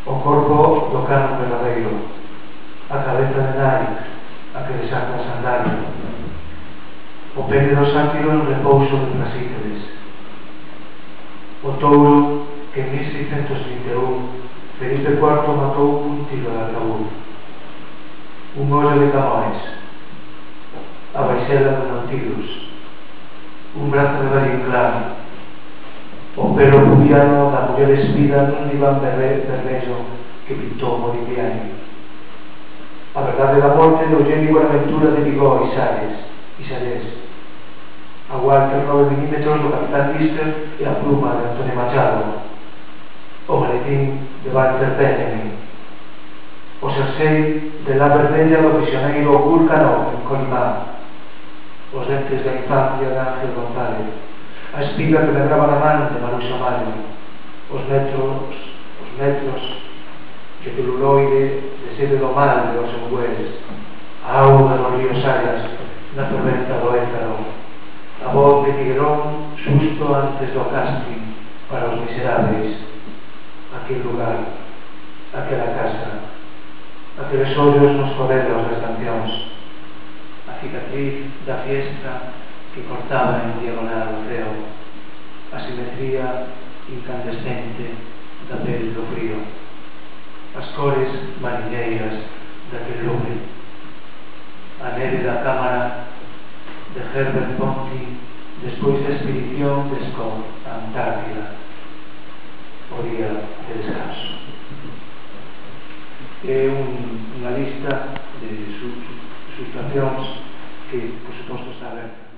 o corpo do cano verdadeiro, a cabeza de Nike, a que desata a sandalia, o pene do sátiro en repouso de Prasíteles, o touro que en 1621 Felipe IV matou cun tiro de ataúd, un ollo de Camões, a baixela de Nautilus, un brazo de Valle Inclán, o pelo pubiano da muller espida nun diván vermello que pintou Modigliani, a verdade da morte do Eugenio Buenaventura de Vigó e Salles, a Walter 9 mm do Capitán Lister e a pluma de Antonio Machado, o maletín de Walter Benjamin, o xersei de la vermella do prisioneiro Vulcano en Colimán, os dentes da infancia de Ángel González, a espiga que medraba na man de Maruxa Mayo, os metros de celuloide de sede do mal de los Engües, a auga dos ríos Sayas na ferventa do Ézaro, a voz de Figuerón xusto antes do casting para Os Miseráveis, aquel lugar, aquela casa, aqueles ollos nos corredos das cancións, a cicatriz da fiesta que cortaba en diagonal o ceo, a simetría incandescente da pel do frío, as cores mariñeiras daquel lume, a neve da cámara de Herbert Ponti despois da expedición de Scott a Antártida, o día de descanso. É unha lista de situacións que, por suposto, está aberta.